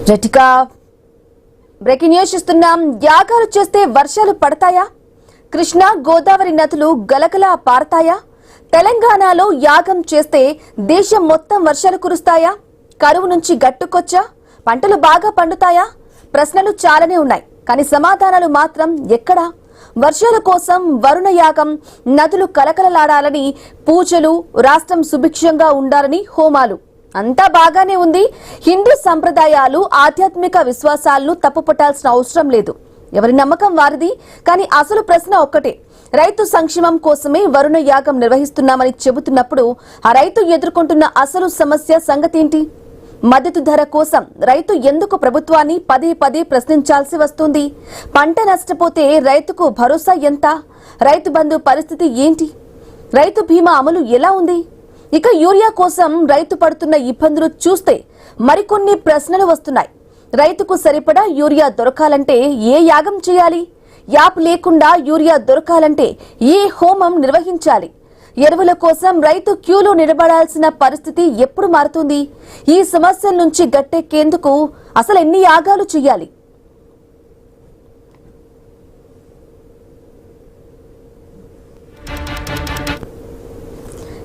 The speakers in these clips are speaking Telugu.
జటికా బ్రేకింగ్ న్యూస్ ఇస్తున్నాం. యాగాలు చేస్తే వర్షాలు పడతాయా? కృష్ణా గోదావరి నదులు గలగలా పారతాయా? తెలంగాణలో యాగం చేస్తే దేశం మొత్తం వర్షాలు కురుస్తాయా? కరువు నుంచి గట్టుకొచ్చా? పంటలు బాగా పండుతాయా? ప్రశ్నలు చాలానే ఉన్నాయి, కానీ సమాధానాలు మాత్రం ఎక్కడా? వర్షాల కోసం వరుణ యాగం, నదులు కలకలలాడాలని పూజలు, రాష్ట్రం సుభిక్షంగా ఉండాలని హోమాలు, అంతా బాగానే ఉంది. హిందూ సంప్రదాయాలు, ఆధ్యాత్మిక విశ్వాసాలను తప్పుపట్టాల్సిన అవసరం లేదు. ఎవరి నమ్మకం వారిది. కానీ అసలు ప్రశ్న ఒక్కటే, రైతు సంక్షేమం కోసమే వరుణ యాగం నిర్వహిస్తున్నామని చెబుతున్నప్పుడు ఆ రైతు ఎదుర్కొంటున్న అసలు సమస్య సంగతేంటి? మద్దతు ధర కోసం రైతు ఎందుకు ప్రభుత్వాన్ని పదే పదే ప్రశ్నించాల్సి వస్తుంది? పంట నష్టపోతే రైతుకు భరోసా ఎంత? రైతు బంధు పరిస్థితి ఏంటి? రైతు బీమా అమలు ఎలా ఉంది? ఇక యూరియా కోసం రైతు పడుతున్న ఇబ్బందులు చూస్తే మరికొన్ని ప్రశ్నలు వస్తున్నాయి. రైతుకు సరిపడా యూరియా దొరకాలంటే ఏ యాగం చేయాలి? యాప్ లేకుండా యూరియా దొరకాలంటే ఏ హోమం నిర్వహించాలి? ఎరువుల కోసం రైతు క్యూలో నిలబడాల్సిన పరిస్థితి ఎప్పుడు మారుతుంది? ఈ సమస్యల నుంచి గట్టెక్కేందుకు అసలు ఎన్ని యాగాలు చేయాలి?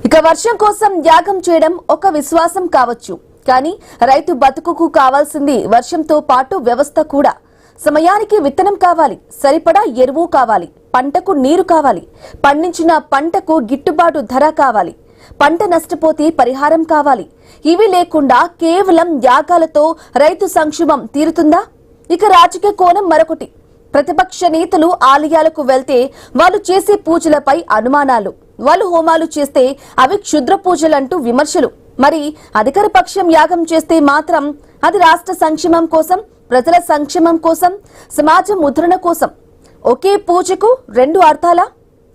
ఇక వర్షం కోసం యాగం చేయడం ఒక విశ్వాసం కావచ్చు, కానీ రైతు బతుకుకు కావాల్సింది వర్షంతో పాటు వ్యవస్థ కూడా. సమయానికి విత్తనం కావాలి, సరిపడా ఎరువు కావాలి, పంటకు నీరు కావాలి, పండించిన పంటకు గిట్టుబాటు ధర కావాలి, పంట నష్టపోతే పరిహారం కావాలి. ఇవి లేకుండా కేవలం యాగాలతో రైతు సంక్షేమం తీరుతుందా? ఇక రాజకీయ కోణం మరొకటి. ప్రతిపక్ష నేతలు ఆలయాలకు వెళ్తే వాళ్ళు చేసే పూజలపై అనుమానాలు, వాళ్ళు హోమాలు చేస్తే అవి క్షుద్ర పూజలంటూ విమర్శలు. మరి అధికార పక్షం యాగం చేస్తే మాత్రం అది రాష్ట్ర సంక్షేమం కోసం, ప్రజల సంక్షేమం కోసం, సమాజ ముద్రణ కోసం. ఒకే పూజకు రెండు అర్థాలా?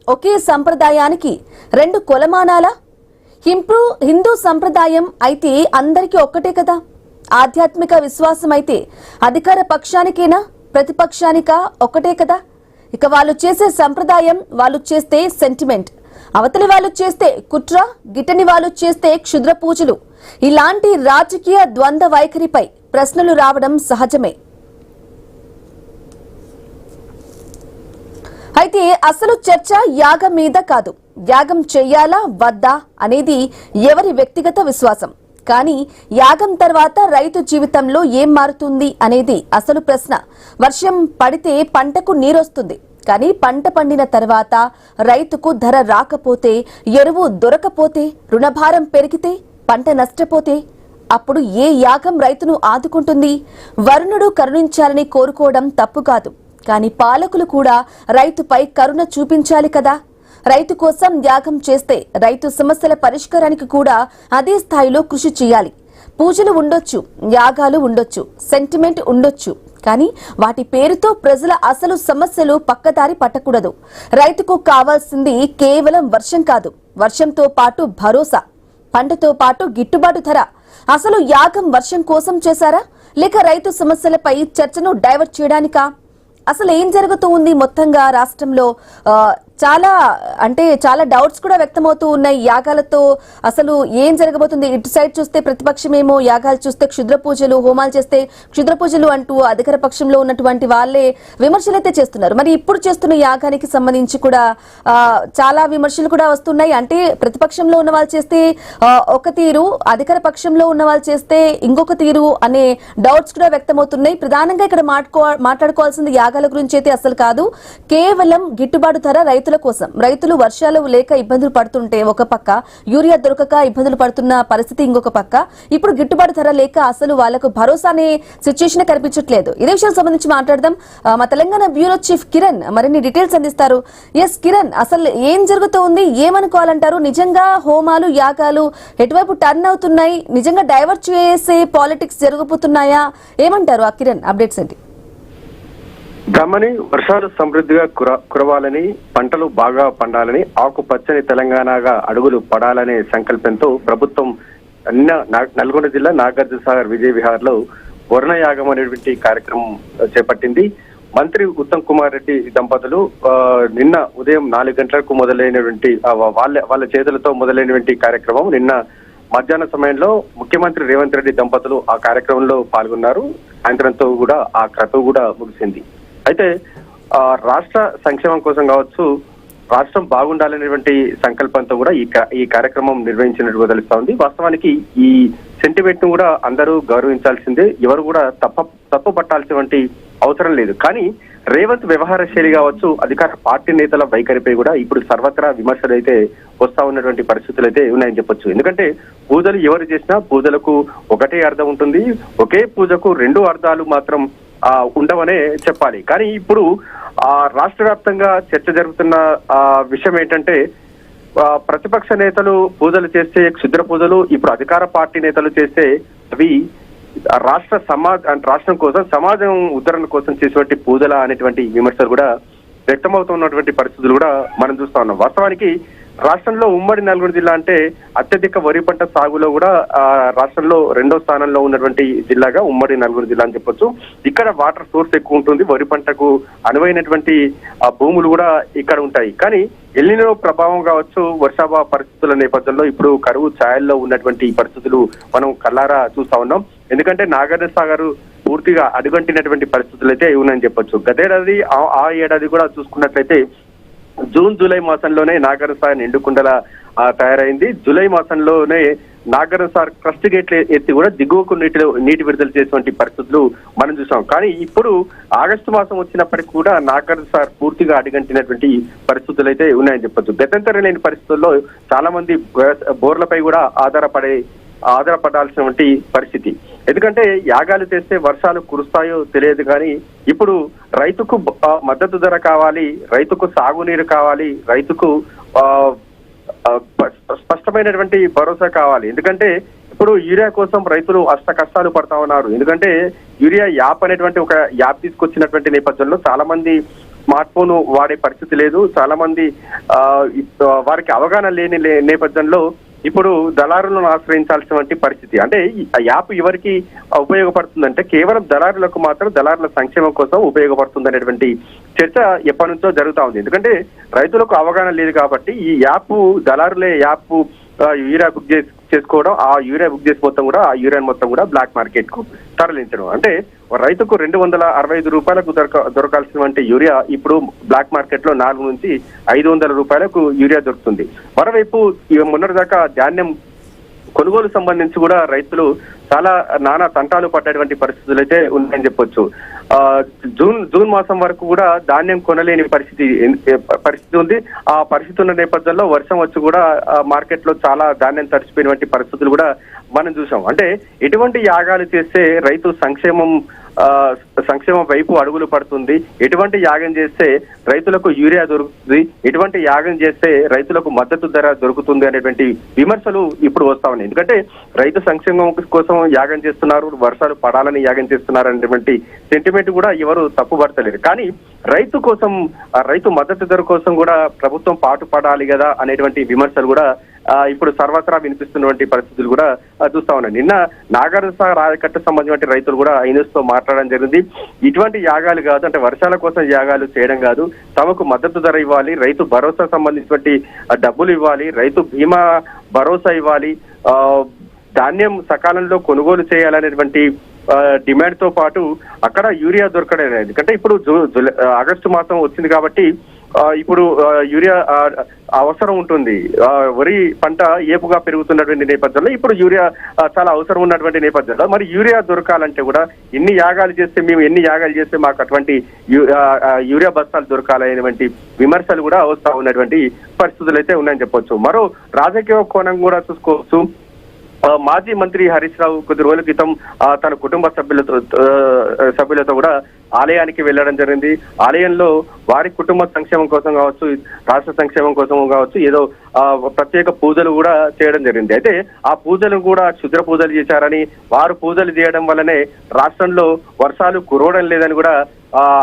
ఒకే సంప్రదాయానికి రెండు కొలమానాలా? హిందూ సంప్రదాయం అయితే అందరికీ ఒక్కటే కదా. ఆధ్యాత్మిక విశ్వాసం అయితే అధికార పక్షానికేనా, ప్రతిపక్షానికా ఒక్కటే కదా. ఇక వాళ్ళు చేసే సంప్రదాయం, వాళ్ళు చేస్తే సెంటిమెంట్, అవతలి వాళ్ళు చేస్తే కుట్ర, గిట్టని వాళ్ళు చేస్తే క్షుద్ర పూజలు. ఇలాంటి రాజకీయ ద్వంద్వ వైఖరిపై ప్రశ్నలు రావడం సహజమే. అయితే అసలు చర్చ యాగం మీద కాదు. యాగం చెయ్యాలా వద్దా అనేది ఎవరి వ్యక్తిగత విశ్వాసం. కానీ యాగం తర్వాత రైతు జీవితంలో ఏం మారుతుంది అనేది అసలు ప్రశ్న. వర్షం పడితే పంటకు నీరొస్తుంది, కానీ పంట పండిన తర్వాత రైతుకు ధర రాకపోతే, ఎరువు దొరకపోతే, రుణభారం పెరిగితే, పంట నష్టపోతే అప్పుడు ఏ యాగం రైతును ఆదుకుంటుంది? వరుణుడు కరుణించాలని కోరుకోవడం తప్పు కాదు, కానీ పాలకులు కూడా రైతుపై కరుణ చూపించాలి కదా. రైతు కోసం యాగం చేస్తే రైతు సమస్యల పరిష్కారానికి కూడా అదే స్థాయిలో కృషి చేయాలి. పూజలు ఉండొచ్చు, యాగాలు ఉండొచ్చు, సెంటిమెంట్ ఉండొచ్చు, కానీ వాటి పేరుతో ప్రజల అసలు సమస్యలు పక్కదారి పట్టకూడదు. రైతుకు కావాల్సింది కేవలం వర్షం కాదు, వర్షంతో పాటు భరోసా, పంటతో పాటు గిట్టుబాటు ధర. అసలు యాగం వర్షం కోసం చేశారా, లేక రైతు సమస్యలపై చర్చను డైవర్ట్ చేయడానికా? అసలు ఏం జరుగుతూ ఉంది మొత్తంగా రాష్ట్రంలో? చాలా డౌట్స్ కూడా వ్యక్తమవుతూ ఉన్నాయి. యాగాలతో అసలు ఏం జరగబోతుంది? ఇటు సైడ్ చూస్తే ప్రతిపక్షమేమో యాగాలు చూస్తే క్షుద్ర పూజలు, హోమాలు చేస్తే క్షుద్ర పూజలు అంటూ అధికార పక్షంలో ఉన్నటువంటి వాళ్ళే విమర్శలైతే చేస్తున్నారు. మరి ఇప్పుడు చేస్తున్న యాగానికి సంబంధించి కూడా చాలా విమర్శలు కూడా వస్తున్నాయి. అంటే ప్రతిపక్షంలో ఉన్న వాళ్ళు చేస్తే ఒక తీరు, అధికార పక్షంలో ఉన్న వాళ్ళు చేస్తే ఇంకొక తీరు అనే డౌట్స్ కూడా వ్యక్తమవుతున్నాయి. ప్రధానంగా ఇక్కడ మాట్లాడుకోవాల్సింది యాగాల గురించి అయితే అసలు కాదు. కేవలం గిట్టుబాటు ధర రైతుల కోసం. రైతులు వర్షాలు లేక ఇబ్బందులు పడుతుంటే ఒక పక్క, యూరియా దొరకక ఇబ్బందులు పడుతున్న పరిస్థితి ఇంకొక పక్క. ఇప్పుడు గిట్టుబాటు ధర లేక అసలు వాళ్లకు భరోసా అనే సిచ్యుయేషన్ కనిపించట్లేదు. ఇదే విషయానికి సంబంధించి మాట్లాడదాం. మా తెలంగాణ బ్యూరో చీఫ్ కిరణ్ మరిన్ని డీటెయిల్స్ అందిస్తారు. ఎస్ కిరణ్, అసలు ఏం జరుగుతోంది, ఏమనుకోవాలంటారు? నిజంగా హోమాలు, యాగాలు ఎటువైపు టర్న్ అవుతున్నాయి? నిజంగా డైవర్ట్ చేసే పాలిటిక్స్ జరగబోతున్నాయా? ఏమంటారు ఆ కిరణ్? అప్డేట్స్ ఏంటి? బ్రహ్మని వర్షాలు సమృద్ధిగా కురవాలని, పంటలు బాగా పండాలని, ఆకుపచ్చని తెలంగాణగా అడుగులు పడాలనే సంకల్పంతో ప్రభుత్వం నిన్న నల్గొండ జిల్లా నాగార్జునసాగర్ విజయ్ విహార్ లో వరుణయాగం అనేటువంటి కార్యక్రమం చేపట్టింది. మంత్రి ఉత్తమ్ కుమార్ రెడ్డి దంపతులు నిన్న ఉదయం 4 గంటలకు మొదలైనటువంటి వాళ్ళ చేతులతో మొదలైనటువంటి కార్యక్రమం నిన్న మధ్యాహ్న సమయంలో ముఖ్యమంత్రి రేవంత్ రెడ్డి దంపతులు ఆ కార్యక్రమంలో పాల్గొన్నారు. సాయంత్రంతో కూడా ఆ క్రతువు కూడా ముగిసింది. అయితే రాష్ట్ర సంక్షేమం కోసం కావచ్చు, రాష్ట్రం బాగుండాలనేటువంటి సంకల్పంతో కూడా ఈ కార్యక్రమం నిర్వహించినట్టుగా తెలుస్తా ఉంది. వాస్తవానికి ఈ సెంటిమెంట్ ను కూడా అందరూ గౌరవించాల్సిందే, ఎవరు కూడా తప్పు పట్టాల్సినటువంటి అవసరం లేదు. కానీ రేవంత్ వ్యవహార శైలి కావచ్చు, అధికార పార్టీ నేతల వైఖరిపై కూడా ఇప్పుడు సర్వత్రా విమర్శలు అయితే వస్తా ఉన్నటువంటి పరిస్థితులు అయితే ఉన్నాయని చెప్పొచ్చు. ఎందుకంటే పూజలు ఎవరు చేసినా పూజలకు ఒకటే అర్థం ఉంటుంది, ఒకే పూజకు రెండు అర్థాలు మాత్రం ఉండవనే చెప్పాలి. కానీ ఇప్పుడు రాష్ట్ర వ్యాప్తంగా చర్చ జరుగుతున్న విషయం ఏంటంటే, ప్రతిపక్ష నేతలు పూజలు చేస్తే క్షుద్ర పూజలు, ఇప్పుడు అధికార పార్టీ నేతలు చేస్తే అవి రాష్ట్రం కోసం, సమాజం ఉద్ధరణ కోసం చేసేటువంటి పూజల అనేటువంటి విమర్శలు కూడా వ్యక్తమవుతున్నటువంటి పరిస్థితులు కూడా మనం చూస్తా ఉన్నాం. వాస్తవానికి రాష్ట్రంలో ఉమ్మడి నల్గొండ జిల్లా అంటే అత్యధిక వరి పంట సాగులో కూడా రాష్ట్రంలో 2వ స్థానంలో ఉన్నటువంటి జిల్లాగా ఉమ్మడి నల్గొండ జిల్లా అని చెప్పొచ్చు. ఇక్కడ వాటర్ సోర్స్ ఎక్కువ ఉంటుంది, వరి పంటకు అనువైనటువంటి భూములు కూడా ఇక్కడ ఉంటాయి. కానీ ఎల్నినో ప్రభావం కావచ్చు, వర్షాభావ పరిస్థితుల నేపథ్యంలో ఇప్పుడు కరువు ఛాయల్లో ఉన్నటువంటి పరిస్థితులు మనం కళ్ళారా చూస్తా ఉన్నాం. ఎందుకంటే నాగార్జున సాగర్ పూర్తిగా అడుగంటినటువంటి పరిస్థితులు అయితే ఉన్నాయని చెప్పొచ్చు. గతేడాది ఆ ఏడాది కూడా చూసుకున్నట్లయితే జూన్ జూలై మాసంలోనే నాగార్జున సాగర్ నిండుకుండలా తయారైంది. జూలై మాసంలోనే నాగార్జున సాగర్ క్రస్ట్ గేట్లు ఎత్తి కూడా దిగువకు నీటి విడుదల చేసేటువంటి పరిస్థితులు మనం చూసాం. కానీ ఇప్పుడు ఆగస్టు మాసం వచ్చినప్పటికీ కూడా నాగార్జున సాగర్ పూర్తిగా అడిగంటినటువంటి పరిస్థితులు అయితే ఉన్నాయని చెప్పొచ్చు. గతంతరం లేని పరిస్థితుల్లో చాలా మంది బోర్లపై కూడా ఆధారపడాల్సినటువంటి పరిస్థితి. ఎందుకంటే యాగాలు చేస్తే వర్షాలు కురుస్తాయో తెలియదు, కానీ ఇప్పుడు రైతుకు మద్దతు ధర కావాలి, రైతుకు సాగునీరు కావాలి, రైతుకు స్పష్టమైనటువంటి భరోసా కావాలి. ఎందుకంటే ఇప్పుడు యూరియా కోసం రైతులు అష్ట కష్టాలు పడతా ఉన్నారు. ఎందుకంటే యూరియా యాప్ అనేటువంటి ఒక యాప్ తీసుకొచ్చినటువంటి నేపథ్యంలో చాలా మంది స్మార్ట్ ఫోన్ వాడే పరిస్థితి లేదు, చాలా మంది వారికి అవగాహన లేని నేపథ్యంలో ఇప్పుడు దళారులను ఆశ్రయించాల్సినటువంటి పరిస్థితి. అంటే ఆ యాప్ ఎవరికి ఉపయోగపడుతుందంటే కేవలం దళారులకు మాత్రం, దళారుల సంక్షేమం కోసం ఉపయోగపడుతుంది అనేటువంటి చర్చ ఎప్పటి నుంచో జరుగుతా ఉంది. ఎందుకంటే రైతులకు అవగాహన లేదు కాబట్టి ఈ యాప్ దళారులే యాప్ యూరియా బుక్ చేసుకోవడం, ఆ యూరియా బుక్ చేసి మొత్తం కూడా ఆ యూరియాని మొత్తం కూడా బ్లాక్ మార్కెట్ కు తరలించడం. అంటే రైతుకు 265 రూపాయలకు దొరకాల్సినటువంటి యూరియా ఇప్పుడు బ్లాక్ మార్కెట్ లో 400 నుంచి 500 రూపాయలకు యూరియా దొరుకుతుంది. మరోవైపు మొన్నటిదాకా ధాన్యం కొనుగోలు సంబంధించి కూడా రైతులు చాలా నానా తంటాలు పడ్డటువంటి పరిస్థితులు అయితే ఉన్నాయని చెప్పొచ్చు. జూన్ మాసం వరకు కూడా ధాన్యం కొనలేని పరిస్థితి ఉంది. ఆ పరిస్థితి ఉన్న నేపథ్యంలో వర్షం వచ్చి కూడా మార్కెట్ లో చాలా ధాన్యం తడిచిపోయినటువంటి పరిస్థితులు కూడా మనం చూసాం. అంటే ఎటువంటి యాగాలు చేస్తే రైతు సంక్షేమం వైపు అడుగులు పడుతుంది, ఎటువంటి యాగం చేస్తే రైతులకు యూరియా దొరుకుతుంది, ఎటువంటి యాగం చేస్తే రైతులకు మద్దతు ధర దొరుకుతుంది అనేటువంటి విమర్శలు ఇప్పుడు వస్తా ఉన్నాయి. ఎందుకంటే రైతు సంక్షేమం కోసం యాగం చేస్తున్నారు, వర్షాలు పడాలని యాగం చేస్తున్నారు అనేటువంటి సెంటిమెంట్ కూడా ఎవరు తప్పుపడతలేరు. కానీ రైతు కోసం, రైతు మద్దతు ధర కోసం కూడా ప్రభుత్వం పాటు పడాలి కదా అనేటువంటి విమర్శలు కూడా ఇప్పుడు సర్వత్రా వినిపిస్తున్నటువంటి పరిస్థితులు కూడా చూస్తా ఉన్నాయి. నిన్న నాగార్జున సాగర్ ఆయకట్టు సంబంధించిన రైతులు కూడా ఐన్యూస్ తో మాట్లాడడం జరిగింది. ఇటువంటి యాగాలు కాదు, అంటే వర్షాల కోసం యాగాలు చేయడం కాదు, తమకు మద్దతు ధర ఇవ్వాలి, రైతు భరోసా సంబంధించినటువంటి డబ్బులు ఇవ్వాలి, రైతు బీమా భరోసా ఇవ్వాలి, ధాన్యం సకాలంలో కొనుగోలు చేయాలనేటువంటి డిమాండ్ తో పాటు అక్కడ యూరియా దొరకడం. ఎందుకంటే ఇప్పుడు ఆగస్టు మాసం వచ్చింది కాబట్టి ఇప్పుడు యూరియా అవసరం ఉంటుంది. వరి పంట ఏపుగా పెరుగుతున్నటువంటి నేపథ్యంలో ఇప్పుడు యూరియా చాలా అవసరం ఉన్నటువంటి నేపథ్యంలో మరి యూరియా దొరకాలంటే కూడా ఎన్ని యాగాలు చేస్తే మాకు అటువంటి యూరియా బస్తాలు దొరకాలనేటువంటి విమర్శలు కూడా వస్తా ఉన్నటువంటి పరిస్థితులు అయితే ఉన్నాయని చెప్పొచ్చు. మరో రాజకీయ కోణం కూడా చూసుకోవచ్చు. మాజీ మంత్రి హరీష్ రావు కొద్ది రోజుల క్రితం తన కుటుంబ సభ్యులతో కూడా ఆలయానికి వెళ్లడం జరిగింది. ఆలయంలో వారి కుటుంబ సంక్షేమం కోసం కావచ్చు, రాష్ట్ర సంక్షేమం కోసం కావచ్చు, ఏదో ప్రత్యేక పూజలు కూడా చేయడం జరిగింది. అయితే ఆ పూజలు కూడా క్షుద్ర పూజలు చేశారని, వారు పూజలు చేయడం వల్లనే రాష్ట్రంలో వర్షాలు కురవడం లేదని కూడా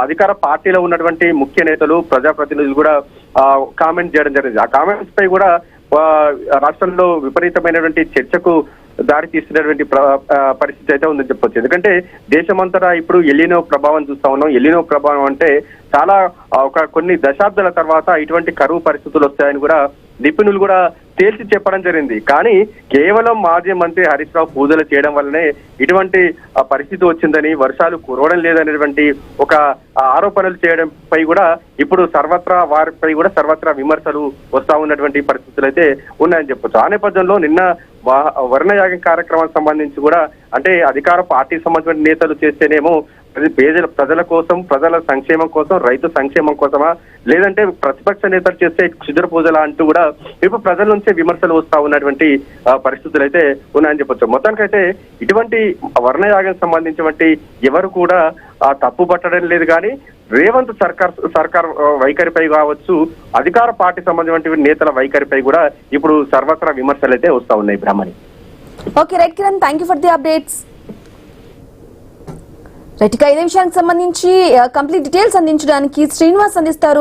అధికార పార్టీలో ఉన్నటువంటి ముఖ్య నేతలు, ప్రజాప్రతినిధులు కూడా కామెంట్ చేయడం జరిగింది. ఆ కామెంట్స్ పై కూడా రాష్ట్రంలో విపరీతమైనటువంటి చర్చకు దారి తీస్తున్నటువంటి పరిస్థితి అయితే ఉందని చెప్పొచ్చు. ఎందుకంటే దేశమంతటా ఇప్పుడు ఎల్నినో ప్రభావం చూస్తా ఉన్నాం. ఎల్నినో ప్రభావం అంటే చాలా కొన్ని దశాబ్దాల తర్వాత ఇటువంటి కరువు పరిస్థితులు వస్తాయని కూడా నిపుణులు కూడా తేల్చి చెప్పడం జరిగింది. కానీ కేవలం మాజీ మంత్రి హరీష్ రావు పూజలు చేయడం వల్లనే ఇటువంటి పరిస్థితి వచ్చిందని, వర్షాలు కురవడం లేదనేటువంటి ఒక ఆరోపణలు చేయడంపై కూడా ఇప్పుడు వారిపై కూడా సర్వత్రా విమర్శలు వస్తా ఉన్నటువంటి పరిస్థితులు అయితే ఉన్నాయని చెప్పొచ్చు. ఆ నేపథ్యంలో నిన్న వర్ణయాగం కార్యక్రమానికి సంబంధించి కూడా అంటే అధికార పార్టీకి సంబంధించిన నేతలు చేస్తేనేమో అది ప్రజల కోసం, ప్రజల సంక్షేమం కోసం, రైతు సంక్షేమం కోసమా, లేదంటే ప్రతిపక్ష నేతలు చేస్తే క్షుద్ర పూజల అంటూ కూడా ఇప్పుడు ప్రజల నుంచే విమర్శలు వస్తా ఉన్నటువంటి పరిస్థితులు అయితే ఉన్నాయని చెప్పొచ్చు. మొత్తానికైతే ఇటువంటి వర్ణయాగం సంబంధించినటువంటి ఎవరు కూడా తప్పు పట్టడం లేదు. కానీ రేవంత్ సర్కార్ వైఖరిపై కావచ్చు, అధికార పార్టీ సంబంధించిన నేతల వైఖరిపై కూడా ఇప్పుడు సర్వత్రా విమర్శలు అయితే వస్తా ఉన్నాయి. Brahmani. Okay right Kiran, thank you for the updates. Right, ఇక ఇదే విషయానికి సంబంధించి కంప్లీట్ డీటెయిల్స్ అందించడానికి శ్రీనివాస్ అందిస్తారు.